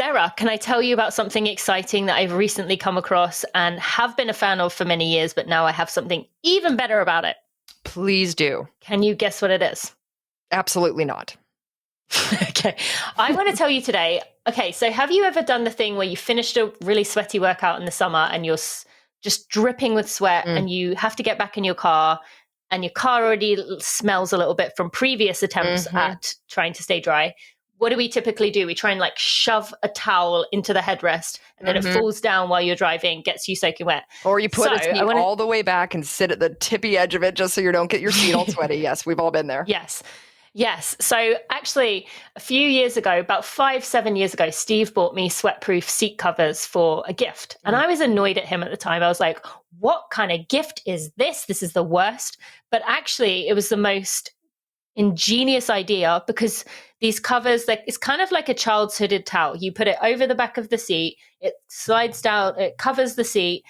Sarah, can I tell you about something exciting that I've recently come across and have been a fan of for many years, but now I have something even better about it? Please do. Can you guess what it is? Absolutely not. Okay. I want to tell you today. Okay. So have you ever done the thing where you finished a really sweaty workout in the summer and you're just dripping with sweat and you have to get back in your car and your car already smells a little bit from previous attempts at trying to stay dry? What do we typically do? We try and like shove a towel into the headrest and then it falls down while you're driving, gets you soaking wet. Or you put a seat all the way back and sit at the tippy edge of it just so you don't get your seat all sweaty. Yes, we've all been there. Yes. So actually, a few years ago, about 5-7 years ago, Steve bought me sweatproof seat covers for a gift. And I was annoyed at him at the time. I was like, what kind of gift is this? This is the worst. But actually, it was the most ingenious idea because these covers, like, it's kind of like a child's hooded towel. You put it over the back of the seat, it slides down, it covers the seat,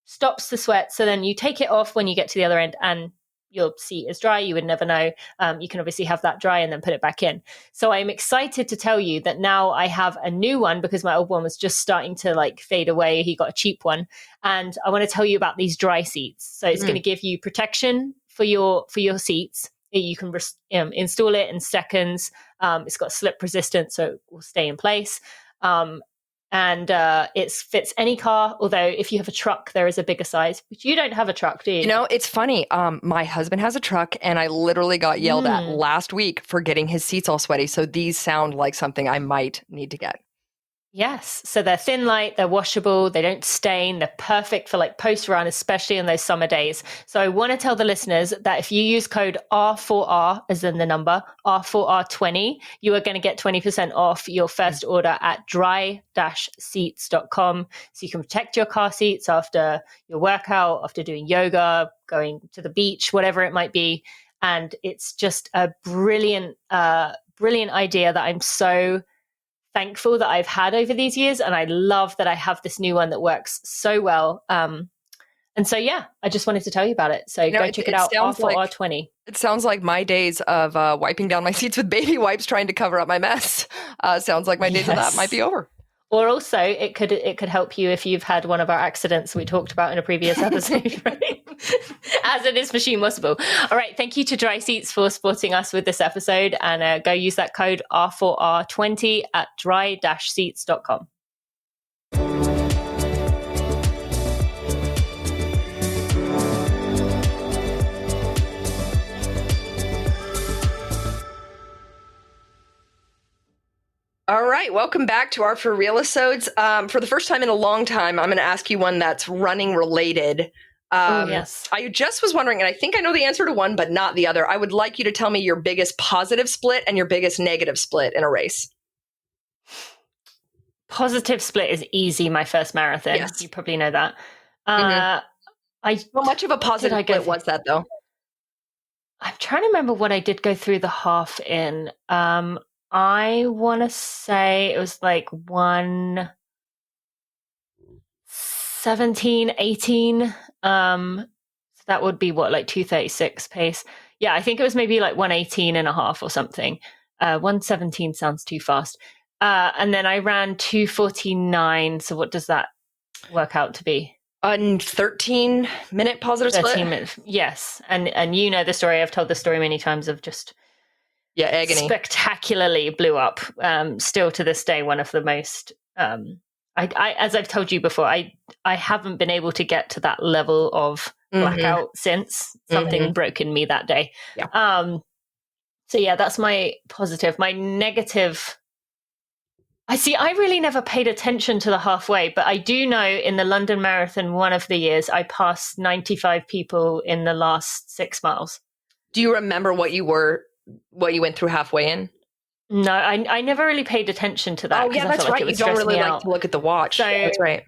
stops the sweat. So then you take it off when you get to the other end and your seat is dry. You would never know. You can obviously have that dry and then put it back in. So I'm excited to tell you that now I have a new one because my old one was just starting to like fade away. He got a cheap one. And I want to tell you about these Dri Seats. So it's going to give you protection for your seats. You can install it in seconds. It's got slip resistance, so it will stay in place. And it fits any car, although if you have a truck, there is a bigger size. But you don't have a truck, do you? You know, it's funny. My husband has a truck, and I literally got yelled at last week for getting his seats all sweaty. So these sound like something I might need to get. Yes. So they're thin, light, they're washable, they don't stain, they're perfect for like post-run, especially in those summer days. So I want to tell the listeners that if you use code R4R, as in the number, R4R20, you are going to get 20% off your first order at dri-seats.com. So you can protect your car seats after your workout, after doing yoga, going to the beach, whatever it might be. And it's just a brilliant idea that I'm so thankful that I've had over these years. And I love that I have this new one that works so well. And so, yeah, I just wanted to tell you about it. So go check it out. R4R20. It sounds like my days of wiping down my seats with baby wipes trying to cover up my mess. Sounds like my days of that might be over. Or also it could help you if you've had one of our accidents we talked about in a previous episode, right? As it is machine washable. All right. Thank you to Dri Seats for supporting us with this episode, and go use that code R4R20 at dri-seats.com. All right, welcome back to our For Real-Isodes. For the first time in a long time, I'm going to ask you one that's running related. Yes. I just was wondering, and I think I know the answer to one, but not the other. I would like you to tell me your biggest positive split and your biggest negative split in a race. Positive split is easy, my first marathon. Yes. You probably know that. How much of a positive split was that, though? I'm trying to remember what I did go through the half in. I want to say it was like 1:17, 18. So that would be what, like 2:36 pace. Yeah, I think it was maybe like 1:18 and a half or something. 1:17 sounds too fast. And then I ran 2:49. So what does that work out to be? 13-minute positive 13 split? minutes. Yes. And you know the story. I've told the story many times of just agony. Spectacularly blew up. Still to this day, one of the most, I as I've told you before, I haven't been able to get to that level of blackout since something broken me that day. Yeah. So yeah, that's my positive. My negative, I really never paid attention to the halfway, but I do know in the London Marathon, one of the years, I passed 95 people in the last 6 miles. Do you remember what you went through halfway in? No, I never really paid attention to that. Oh, yeah, that's right. You don't really like to look at the watch. So, that's right.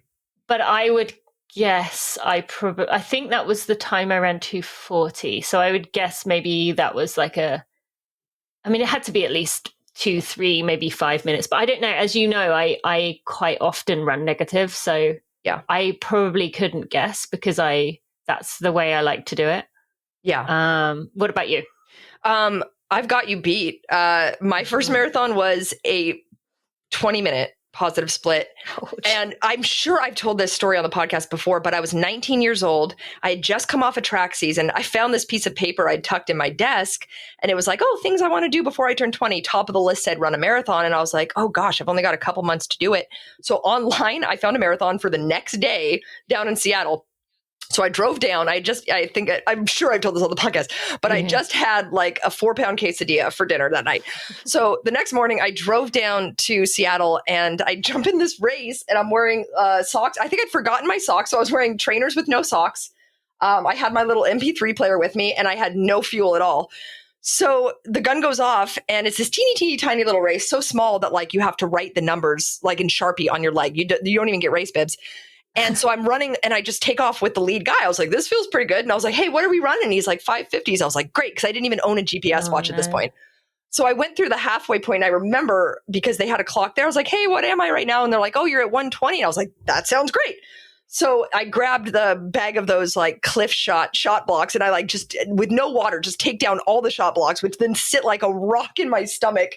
But I would guess I think that was the time I ran 2:40. So I would guess maybe that was like it had to be at least 2, 3, maybe 5 minutes. But I don't know. As you know, I quite often run negative. So yeah, I probably couldn't guess because that's the way I like to do it. Yeah. What about you? I've got you beat. My first marathon was a 20-minute positive split. Ouch. And I'm sure I've told this story on the podcast before, but I was 19 years old. I had just come off a track season. I found this piece of paper I'd tucked in my desk, and it was like, oh, things I want to do before I turn 20. Top of the list said run a marathon. And I was like, oh gosh, I've only got a couple months to do it. So online, I found a marathon for the next day down in Seattle. So I drove down. I'm sure I've told this on the podcast, but I just had like a 4-pound quesadilla for dinner that night. So the next morning I drove down to Seattle and I jump in this race and I'm wearing socks. I think I'd forgotten my socks. So I was wearing trainers with no socks. I had my little MP3 player with me and I had no fuel at all. So the gun goes off and it's this teeny tiny little race, so small that like you have to write the numbers like in Sharpie on your leg. You don't even get race bibs. And so I'm running and I just take off with the lead guy. I was like, this feels pretty good. And I was like, hey, what are we running? He's like 550s. I was like, great. Cause I didn't even own a GPS watch at this point. So I went through the halfway point. I remember because they had a clock there. I was like, hey, what am I right now? And they're like, oh, you're at 120. And I was like, that sounds great. So I grabbed the bag of those like cliff shot blocks and I like just with no water, just take down all the shot blocks, which then sit like a rock in my stomach.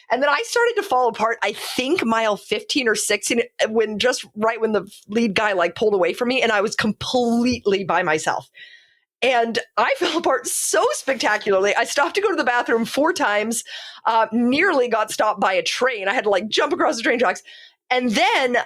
And then I started to fall apart, I think mile 15 or 16, when the lead guy like pulled away from me and I was completely by myself. And I fell apart so spectacularly. I stopped to go to the bathroom 4 times, nearly got stopped by a train. I had to like jump across the train tracks. And then,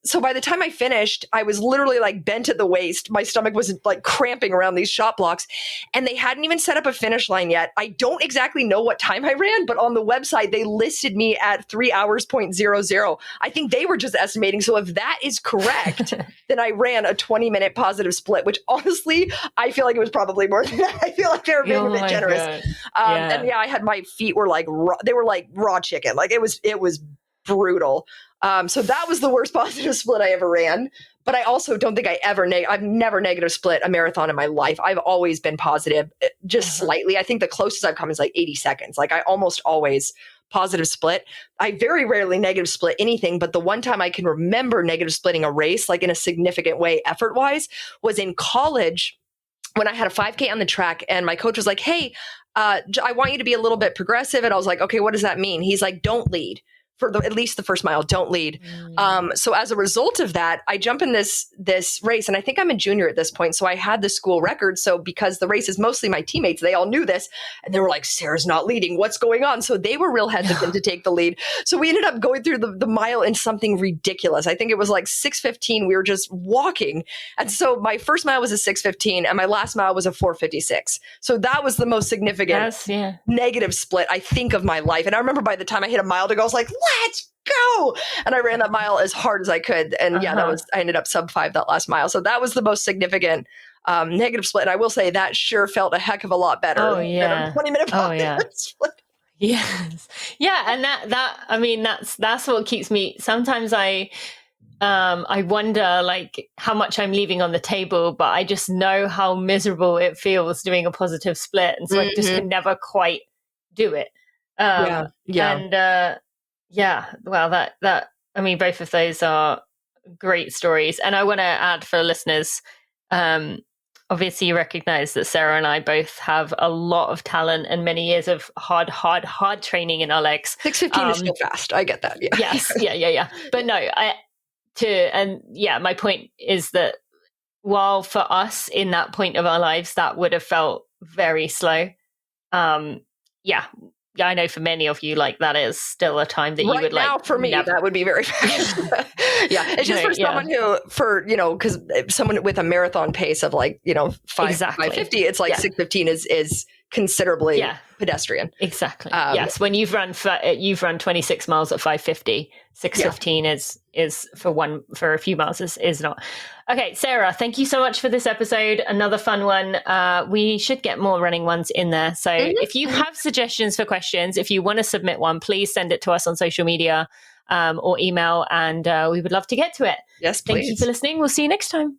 so by the time I finished, I was literally like bent at the waist. My stomach was like cramping around these shot blocks and they hadn't even set up a finish line yet. I don't exactly know what time I ran, but on the website, they listed me at 3 hours, 0.00. I think they were just estimating. So if that is correct, then I ran a 20-minute positive split, which honestly, I feel like it was probably more than that. I feel like they were being a bit generous. And yeah, I had, my feet were like, they were like raw chicken. Like it was brutal. So that was the worst positive split I ever ran. But I also don't think I've never negative split a marathon in my life. I've always been positive, just slightly. I think the closest I've come is like 80 seconds. Like I almost always positive split. I very rarely negative split anything, but the one time I can remember negative splitting a race, like in a significant way, effort-wise, was in college when I had a 5K on the track and my coach was like, hey, I want you to be a little bit progressive. And I was like, okay, what does that mean? He's like, don't lead. For at least the first mile, don't lead. So as a result of that, I jump in this race, and I think I'm a junior at this point. So I had the school record. So because the race is mostly my teammates, they all knew this, and they were like, "Sarah's not leading. What's going on?" So they were real hesitant to take the lead. So we ended up going through the mile in something ridiculous. I think it was like 6:15. We were just walking, and so my first mile was a 6:15, and my last mile was a 4:56. So that was the most significant negative split I think of my life. And I remember by the time I hit a mile to go, I was like, let's go. And I ran that mile as hard as I could. And I ended up sub 5 that last mile. So that was the most significant negative split. And I will say that sure felt a heck of a lot better than a 20-minute split. Yes. Yeah. And I mean, that's what keeps me. Sometimes I wonder like how much I'm leaving on the table, but I just know how miserable it feels doing a positive split. And so I just can never quite do it. Well, that I mean, both of those are great stories. And I want to add for listeners, obviously you recognize that Sarah and I both have a lot of talent and many years of hard training in our legs. 6:15 is still fast. I get that. Yeah. Yes. Yeah. But no, my point is that while for us in that point of our lives, that would have felt very slow. I know for many of you, like that is still a time that you would like. Right now, for me, that would be very fast. It's just for someone because someone with a marathon pace of like 5:50, it's like 6:15 is considerably pedestrian. Exactly. Yes, when you've run 26 miles at 5:50, 6:15 is for a few miles is not. Okay, Sarah, thank you so much for this episode. Another fun one. We should get more running ones in there. So if you have suggestions for questions, if you want to submit one, please send it to us on social media or email, and we would love to get to it. Yes, please. Thank you for listening. We'll see you next time.